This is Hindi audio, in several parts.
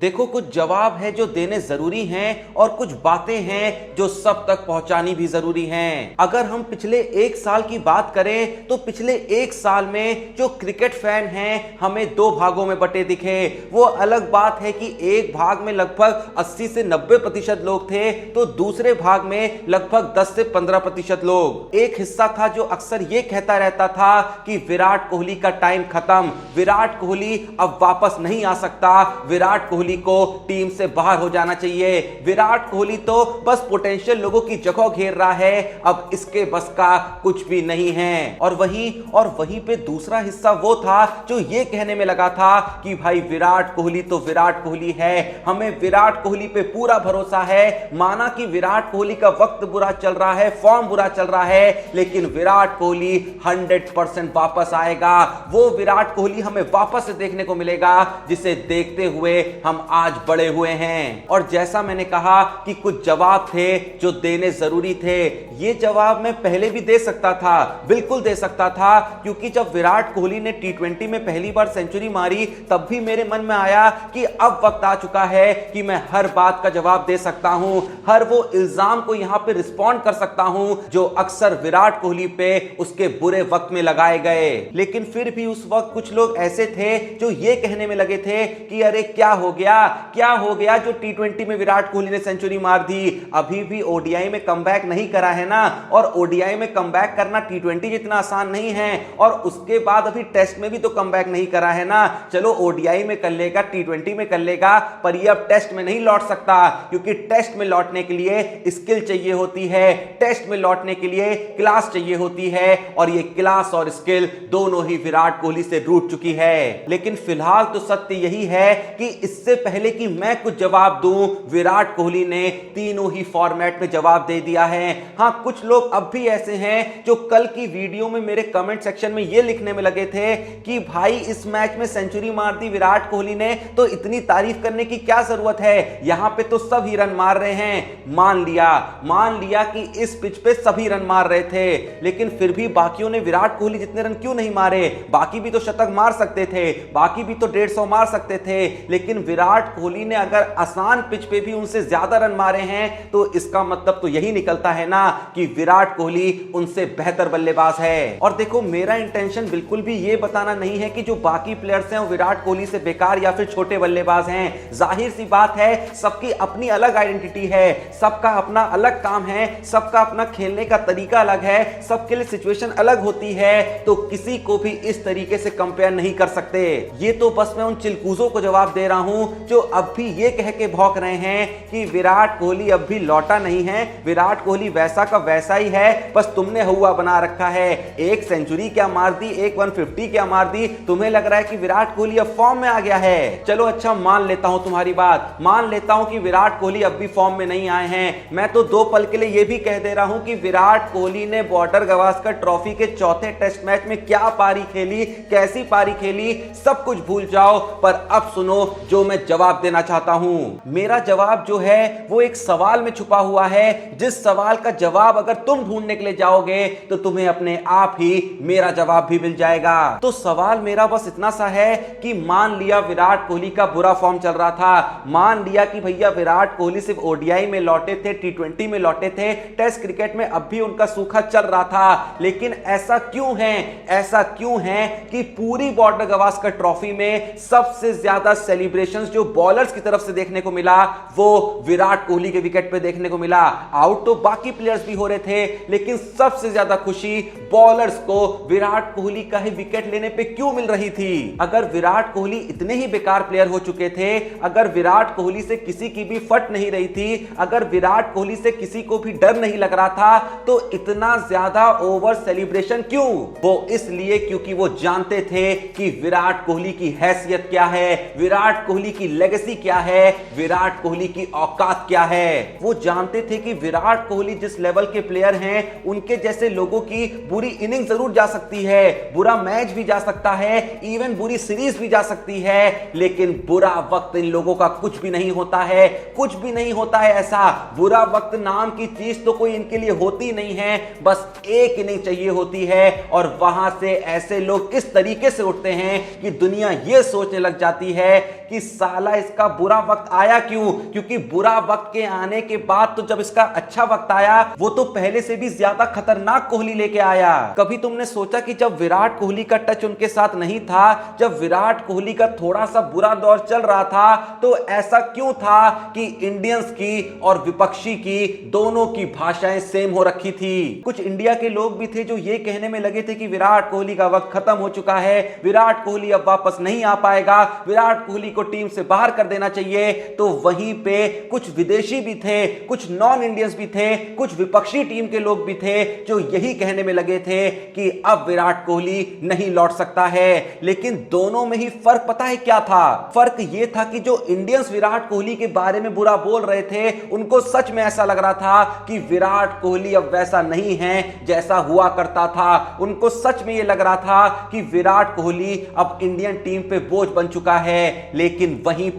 देखो, कुछ जवाब है जो देने जरूरी हैं और कुछ बातें हैं जो सब तक पहुंचानी भी जरूरी हैं। अगर हम पिछले एक साल की बात करें तो पिछले एक साल में जो क्रिकेट फैन हैं हमें दो भागों में बटे दिखे। वो अलग बात है कि एक भाग में लगभग 80 से 90% लोग थे तो दूसरे भाग में लगभग 10 से 15% लोग। एक हिस्सा था जो अक्सर ये कहता रहता था कि विराट कोहली का टाइम खत्म, विराट कोहली अब वापस नहीं आ सकता, विराट कोहली को टीम से बाहर हो जाना चाहिए, विराट कोहली तो बस पोटेंशियल लोगों की जगह घेर रहा है, अब इसके बस का कुछ भी नहीं है। और वहीं पे दूसरा हिस्सा वो था जो ये कहने में लगा था कि भाई विराट कोहली तो विराट कोहली है, हमें विराट कोहली पे पूरा भरोसा है। माना कि विराट कोहली का वक्त बुरा चल रहा है, फॉर्म बुरा चल रहा है, लेकिन विराट कोहली 100% वापस आएगा। वो विराट कोहली हमें वापस से देखने को मिलेगा जिसे देखते हुए हम आज बड़े हुए हैं। और जैसा मैंने कहा कि कुछ जवाब थे जो देने जरूरी थे। ये जवाब मैं पहले भी दे सकता था, बिल्कुल दे सकता था, क्योंकि जब विराट कोहली ने टी20 में पहली बार सेंचुरी मारी तब भी मेरे मन में आया कि अब वक्त आ चुका है कि मैं हर बात का जवाब दे सकता हूं, हर वो इल्जाम को यहां पे रिस्पॉन्ड कर सकता हूं जो अक्सर विराट कोहली पे उसके बुरे वक्त में लगाए गए। लेकिन फिर भी उस वक्त कुछ लोग ऐसे थे जो ये कहने में लगे थे कि अरे क्या हो गया जो टी20 में विराट कोहली ने सेंचुरी मार दी, अभी भी ओडीआई में कमबैक नहीं करा है ना। और ओडीआई में कमबैक करना टी20 जितना आसान नहीं है, और उसके बाद अभी टेस्ट में भी तो कमबैक नहीं करा है ना। चलो ओडीआई में कर लेगा, टी20 में कर लेगा, पर ये अब टेस्ट में नहीं लौट सकता, क्योंकि टेस्ट में लौटने के लिए स्किल चाहिए होती है, टेस्ट में लौटने के लिए क्लास चाहिए होती है, और ये क्लास और स्किल दोनों ही विराट कोहली से रूठ चुकी है। लेकिन फिलहाल तो सत्य यही है कि इससे पहले कि मैं कुछ जवाब दूं, विराट कोहली ने तीनों ही फॉर्मेट में जवाब दे दिया है। हां, कुछ लोग अब भी ऐसे हैं जो कल की वीडियो में मेरे कमेंट सेक्शन में यह लिखने में लगे थे कि भाई इस मैच में सेंचुरी मार दी विराट कोहली ने तो इतनी तारीफ करने की क्या जरूरत है, यहां पे तो सब ही रन मार रहे हैं। मान लिया कि इस पिच पे सभी रन मार रहे थे, लेकिन फिर भी बाकियों ने विराट कोहली जितने रन क्यों नहीं मारे? बाकी भी तो शतक मार सकते थे, बाकी भी तो 150 मार सकते थे, लेकिन विराट कोहली ने अगर आसान पिच पे भी उनसे ज्यादा रन मारे हैं तो इसका मतलब तो यही निकलता है ना कि विराट कोहली उनसे बेहतर बल्लेबाज है। और देखो, मेरा इंटेंशन बिल्कुल भी ये बताना नहीं है कि जो बाकी प्लेयर्स हैं वो विराट कोहली से बेकार या फिर छोटे बल्लेबाज हैं। जाहिर सी बात है, सबकी अपनी अलग आइडेंटिटी है, सबका अपना अलग काम है, सबका अपना खेलने का तरीका अलग है, सबके लिए सिचुएशन अलग होती है, तो किसी को भी इस तरीके से कंपेयर नहीं कर सकते। ये तो बस मैं उन चिलकूजों को जवाब दे रहा हूं जो अब भी ये कह के भौंक रहे हैं कि विराट कोहली अब भी लौटा नहीं है, विराट कोहली वैसा का वैसा ही है, बस तुमने हुआ बना रखा है। एक सेंचुरी क्या मार दी, एक 150 क्या मार दी, तुम्हें लग रहा है कि विराट कोहली अब फॉर्म में आ गया है। चलो अच्छा, मान लेता हूं तुम्हारी बात, मान लेता हूं कि विराट कोहली अब भी फॉर्म में नहीं आए हैं। मैं तो दो पल के लिए यह भी कह दे रहा हूं कि विराट कोहली ने बॉर्डर गवास्कर ट्रॉफी के चौथे टेस्ट मैच में क्या पारी खेली, कैसी पारी खेली, सब कुछ भूल जाओ। पर अब सुनो जो मैं जवाब देना चाहता हूं। मेरा जवाब जो है वो एक सवाल में छुपा हुआ है, जिस सवाल का जवाब अगर तुम ढूंढने के लिए जाओगे तो तुम्हें अपने आप ही मेरा जवाब भी मिल जाएगा। तो सवाल मेरा बस इतना सा है कि मान लिया विराट कोहली का बुरा फॉर्म चल रहा था, मान लिया कि भैया विराट कोहली सिर्फ ओडीआई में लौटे थे, टी20 में लौटे थे, टेस्ट क्रिकेट में अब भी उनका सूखा चल रहा था, लेकिन ऐसा क्यों है कि पूरी बॉर्डर गवास्कर ट्रॉफी में सबसे ज्यादा सेलिब्रेशंस जो बॉलर्स की तरफ से देखने को मिला वो विराट कोहली के विकेट पे देखने को मिला। आउट तो बाकी प्लेयर्स भी हो रहे थे, लेकिन सबसे ज्यादा खुशी बॉलर्स को विराट कोहली का ही विकेट लेने पे क्यों मिल रही थी? अगर विराट कोहली इतने ही बेकार प्लेयर हो चुके थे, अगर विराट कोहली से किसी की भी फट नहीं रही थी, अगर विराट कोहली से किसी को भी डर नहीं लग रहा था, तो इतना ज्यादा ओवर सेलिब्रेशन क्यों? वो इसलिए क्योंकि वो जानते थे कि विराट कोहली की हैसियत क्या है, विराट कोहली की लेगेसी क्या है, विराट कोहली की औकात क्या है। वो जानते थे कि विराट कोहली जिस लेवल के प्लेयर हैं, उनके जैसे लोगों की बुरी इनिंग जरूर जा सकती है, बुरा मैच भी जा सकता है, इवन बुरी सीरीज भी जा सकती है, लेकिन बुरा वक्त इन लोगों का कुछ भी नहीं होता है, कुछ भी नहीं होता है। ऐसा बुरा वक्त नाम की चीज तो कोई इनके लिए होती नहीं है, बस एक इनिंग चाहिए होती है, और वहां से ऐसे लोग किस तरीके से उठते हैं कि दुनिया यह सोचने लग जाती है कि साला इसका बुरा वक्त आया क्यों? क्योंकि बुरा वक्त के आने के बाद तो जब इसका अच्छा वक्त आया वो तो पहले से भी ज्यादा खतरनाक कोहली लेके आया। कभी तुमने सोचा कि जब विराट कोहली का टच उनके साथ नहीं था, जब विराट कोहली का थोड़ा सा बुरा दौर चल रहा था, तो ऐसा क्यों था कि इंडियंस की और विपक्षी की दोनों की भाषाएं सेम हो रखी थी? कुछ इंडिया के लोग भी थे जो ये कहने में लगे थे कि विराट कोहली का वक्त खत्म हो चुका है, विराट कोहली अब वापस नहीं आ पाएगा, विराट कोहली को टीम से बाहर कर देना चाहिए। तो वहीं पे कुछ विदेशी भी थे, कुछ नॉन इंडियंस भी थे, कुछ विपक्षी टीम के लोग भी थे जो यही कहने में लगे थे कि अब विराट कोहली नहीं लौट सकता है। लेकिन दोनों में ही फर्क पता है क्या था? फर्क यह था कि जो इंडियंस विराट कोहली के बारे में बुरा बोल रहे थे उनको सच में ऐसा लग रहा था कि विराट कोहली अब वैसा नहीं है जैसा हुआ करता था। उनको सच में यह लग रहा था कि विराट कोहली अब इंडियन टीम पे बोझ बन चुका है। लेकिन वहीं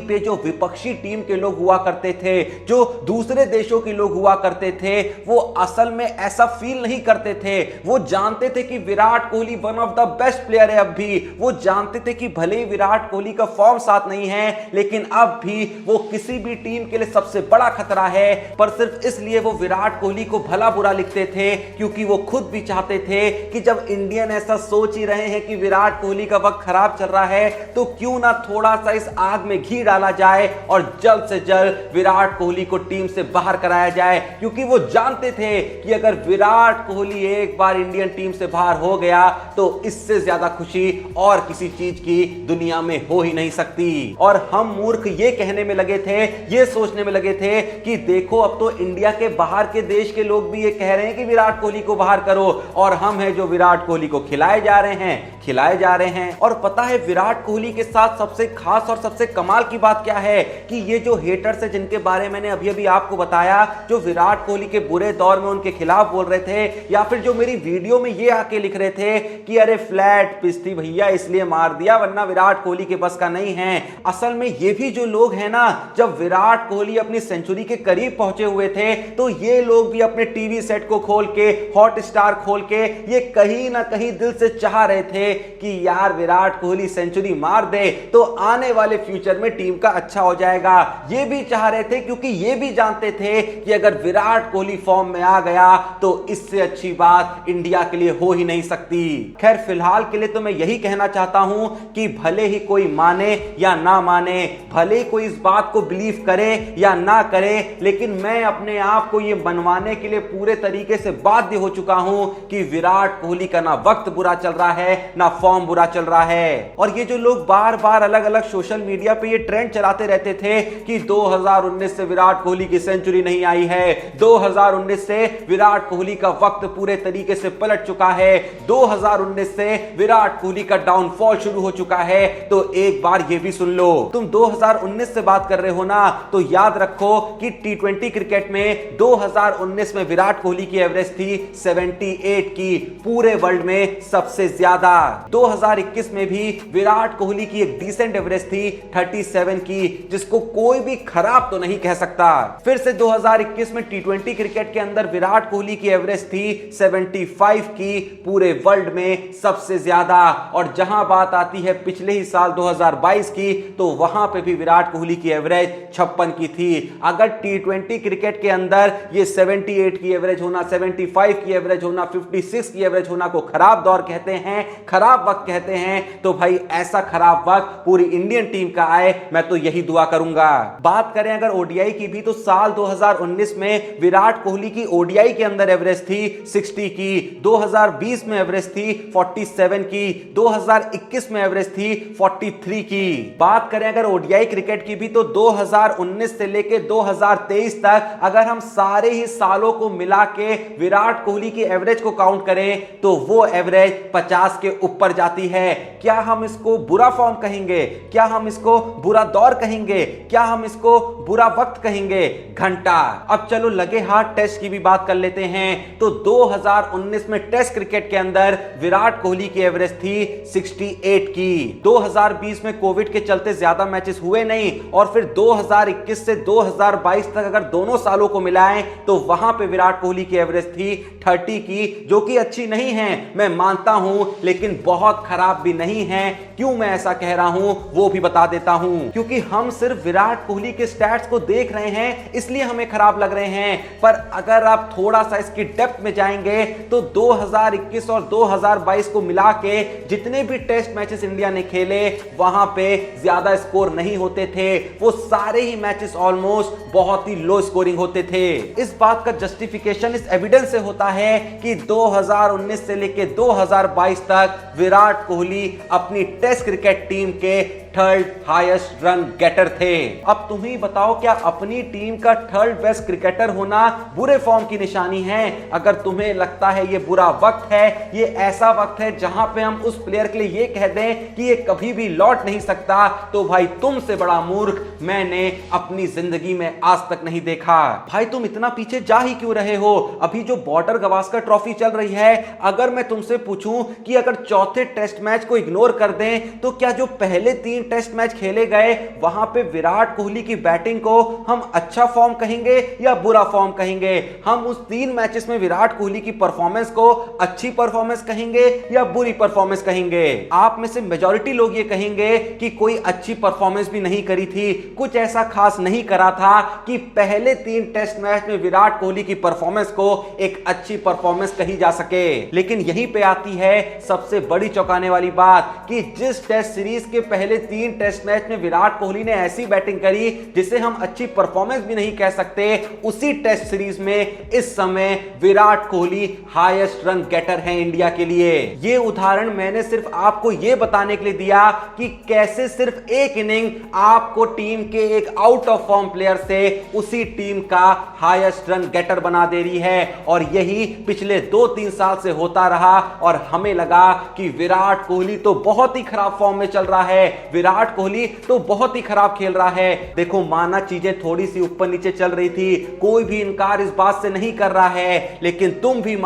पे जो विपक्षी टीम के लोग हुआ करते थे, जो दूसरे देशों के लोग हुआ करते थे, वो असल में ऐसा फील नहीं करते थे। वो जानते थे कि Virat Kohli one of the best player है। अब भी वो जानते थे कि भले ही विराट कोहली का फॉर्म साथ नहीं है, लेकिन अब भी वो किसी भी टीम के लिए सबसे बड़ा खतरा है। पर सिर्फ इसलिए वो विराट कोहली को भला बुरा लिखते थे क्योंकि वो खुद भी चाहते थे कि जब इंडियन ऐसा सोच ही रहे हैं कि विराट कोहली का वक्त खराब चल रहा है, तो क्यों ना थोड़ा सा इस आग में घी डाला जाए और जल्द से जल्द विराट कोहली को टीम से बाहर कराया जाए। क्योंकि वो जानते थे कि अगर विराट कोहली एक बार इंडियन टीम से बाहर हो गया तो इससे ज्यादा खुशी और किसी चीज की दुनिया में हो ही नहीं सकती। और हम मूर्ख ये कहने में लगे थे, ये सोचने में लगे थे कि देखो अब तो इंडिया के बाहर के देश के लोग भी ये कह रहे हैं कि विराट कोहली को बाहर करो, और हम हैं जो विराट कोहली को खिलाए जा रहे हैं। और पता है विराट कोहली के साथ सबसे खास और सबसे कमाल की बात क्या है कि ये जो हेटर्स है जिनके बारे में मैंने अभी आपको बताया, जो विराट कोहली के बुरे दौर में उनके खिलाफ बोल रहे थे, या फिर जो मेरी वीडियो में ये आके लिख रहे थे कि अरे फ्लैट पिच थी भैया इसलिए मार दिया वरना विराट कोहली के बस का नहीं है। असल में ये भी जो लोग हैं ना, जब विराट कोहली अपनी सेंचुरी के करीब पहुंचे हुए थे तो ये लोग भी अपने टीवी सेट को खोल के, हॉट स्टार खोल के ये कहीं ना कहीं दिल से चाह रहे थे कि यार विराट कोहली सेंचुरी मार दे तो आने वाले फ्यूचर में टीम का अच्छा हो जाएगा। ये भी चाह रहे थे क्योंकि ये भी जानते थे कि अगर विराट कोहली फॉर्म में आ गया तो इससे अच्छी बात इंडिया के लिए हो ही नहीं सकती। खैर फिलहाल के लिए तो मैं यही कहना चाहता हूं कि भले ही कोई माने या ना माने, भले ही कोई इस बात को बिलीव करे या ना करे, लेकिन मैं अपने आप को यह मनवाने के लिए पूरे तरीके से बाध्य हो चुका हूं कि विराट कोहली का ना वक्त बुरा चल रहा है ना फॉर्म बुरा चल रहा है। और ये जो लोग बार बार अलग अलग सोशल मीडिया पे ये ट्रेंड चलाते रहते थे कि 2019 से विराट कोहली की सेंचुरी नहीं आई है, 2019 से विराट कोहली का वक्त पूरे तरीके से पलट चुका है, 2019 से विराट कोहली का डाउनफॉल शुरू हो चुका है, तो एक बार ये भी सुन लो। तुम 2019 से बात कर रहे हो ना, तो याद रखो कि टी20 क्रिकेट में 2019 में विराट कोहली की एवरेज थी 78 की, पूरे वर्ल्ड में सबसे ज्यादा। 2021 में भी विराट कोहली की एक डिसेंट एवरेज थी 37 की, जिसको कोई भी खराब तो नहीं कह सकता। फिर से 2021 में टी20 क्रिकेट के अंदर विराट कोहली की एवरेज थी 75 की, पूरे वर्ल्ड में सबसे ज्यादा। और जहां बात आती है पिछले ही साल 2022 की, तो वहां पे भी विराट कोहली की एवरेज 56 की थी। अगर टी20 क्रिकेट के अंदर ये 78 की एवरेज होना, 75 की एवरेज होना, 56 की एवरेज होना को खराब दौर कहते हैं, खराब वक्त कहते हैं, तो भाई ऐसा खराब वक्त पूरी इंडियन टीम का आए, मैं तो यही दुआ करूंगा। बात करें अगर ओडीआई की भी, तो साल 2019 में विराट कोहली की ओडीआई के अंदर एवरेज थी 60 की, 2020 में एवरेज थी 47 की, 2021 में एवरेज थी 43 की। बात करें अगर ओडीआई क्रिकेट की भी, तो 2019 से लेके 2023 तक अगर हम सारे ही सालों को मिला के विराट कोहली की एवरेज को काउंट करें तो वो एवरेज 50 के ऊपर जाती है। क्या हम इसको बुरा फॉर्म कहेंगे? क्या हम इसको बुरा दौर कहेंगे? क्या हम इसको बुरा वक्त कहेंगे? घंटा। अब चलो लगे हाथ टेस्ट की भी बात कर लेते हैं। तो 2019 में टेस्ट क्रिकेट के अंदर विराट कोहली की एवरेज थी 68 की। 2020 में कोविड के चलते ज्यादा मैचेस हुए नहीं, और फिर 2021 से 2022 तक अगर दोनों सालों को मिलाएं तो वहां पे विराट कोहली की एवरेज थी 30 की, जो कि अच्छी नहीं है मैं मानता हूं, लेकिन बहुत खराब भी नहीं है। क्यों मैं ऐसा कह रहा हूं वो भी बता देता हूं। क्योंकि हम सिर्फ विराट कोहली के स्टैट्स को देख रहे हैं इसलिए हमें खराब लग रहे हैं, पर अगर आप थोड़ा सा इसकी डेप्थ में जाएंगे तो 2021 और 2022 को मिला के जितने भी टेस्ट मैचेस इंडिया ने खेले वहां पे ज्यादा स्कोर नहीं होते थे, वो सारे ही मैचेस ऑलमोस्ट बहुत ही लो स्कोरिंग होते थे। इस बात का जस्टिफिकेशन इस एविडेंस से होता है कि 2019 से लेकर 2022 तक विराट कोहली अपनी टेस्ट क्रिकेट टीम के थर्ड हाईएस्ट रन गेटर थे। अब तुम ही बताओ, क्या अपनी टीम का थर्ड बेस्ट क्रिकेटर होना बुरे फॉर्म की निशानी है? अगर तुम्हें लगता है ये बुरा वक्त है, ये ऐसा वक्त है जहां पे हम उस प्लेयर के लिए ये कह दें कि ये कभी भी लौट नहीं सकता, तो भाई तुमसे बड़ा मूर्ख मैंने अपनी जिंदगी में आज तक नहीं देखा। भाई तुम इतना पीछे जा ही क्यों रहे हो? अभी जो बॉर्डर गवास्कर ट्रॉफी चल रही है, अगर मैं तुमसे पूछूं कि अगर चौथे टेस्ट मैच को इग्नोर कर दें तो क्या जो पहले 3 टेस्ट मैच खेले गए वहां पे विराट कोहली की बैटिंग को हम अच्छा फॉर्म कहेंगे या बुरा फॉर्म कहेंगे? हम उस 3 मैचेस में विराट कोहली की परफॉर्मेंस को अच्छी परफॉर्मेंस कहेंगे या बुरी परफॉर्मेंस कहेंगे? आप में से मेजॉरिटी लोग ये कहेंगे कि कोई अच्छी परफॉर्मेंस भी नहीं करी थी, कुछ ऐसा खास नहीं करा था कि पहले 3 टेस्ट मैच में विराट कोहली की परफॉर्मेंस को एक अच्छी परफॉर्मेंस कही जा सके। लेकिन यहीं पे आती है सबसे बड़ी चौंकाने वाली बात कि जिस टेस्ट सीरीज के पहले 3 टेस्ट मैच में विराट कोहली ने ऐसी बैटिंग करी जिसे हम अच्छी परफॉर्मेंस भी नहीं कह सकते, उसी टेस्ट सीरीज में इस समय Virat Kohli highest run getter हैं इंडिया के लिए। यह उदाहरण मैंने सिर्फ आपको यह बताने के लिए दिया कि कैसे सिर्फ एक इनिंग आपको टीम के एक आउट ऑफ फॉर्म प्लेयर से उसी टीम का हाईएस्ट रन गेटर बना दे रही है। और यही पिछले 2-3 साल से होता रहा और हमें लगा कि विराट कोहली तो बहुत ही खराब फॉर्म में चल रहा है, विराट कोहली तो बहुत ही खराब खेल रहा है। देखो, माना चीजें थोड़ी सी ऊपर नीचे चल रही थी, कोई भी इनकार इस बात से नहीं कर रहा है, लेकिन तुम भी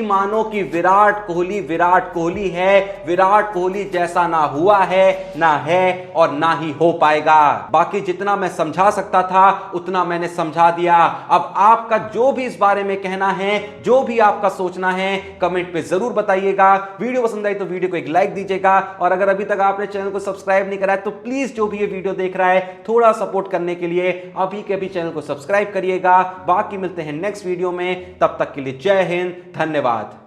मानो कि विराट कोहली है, विराट कोहली जैसा ना हुआ है, ना है और ना ही हो पाएगा। बाकी जितना मैं समझा सकता था उतना मैंने समझा दिया। अब आपका जो भी इस बारे में कहना है, जो भी आपका सोचना है, कमेंट पे जरूर बताइएगा। वीडियो पसंद आई तो वीडियो को एक लाइक दीजिएगा और अगर अभी तक आपने चैनल को सब्सक्राइब नहीं करा है तो प्लीज जो भी ये वीडियो देख रहा है थोड़ा सपोर्ट करने के लिए अभी के अभी चैनल को सब्सक्राइब करिएगा। बाकी मिलते हैं नेक्स्ट वीडियो में, तब तक के लिए जय हिंद, धन्यवाद।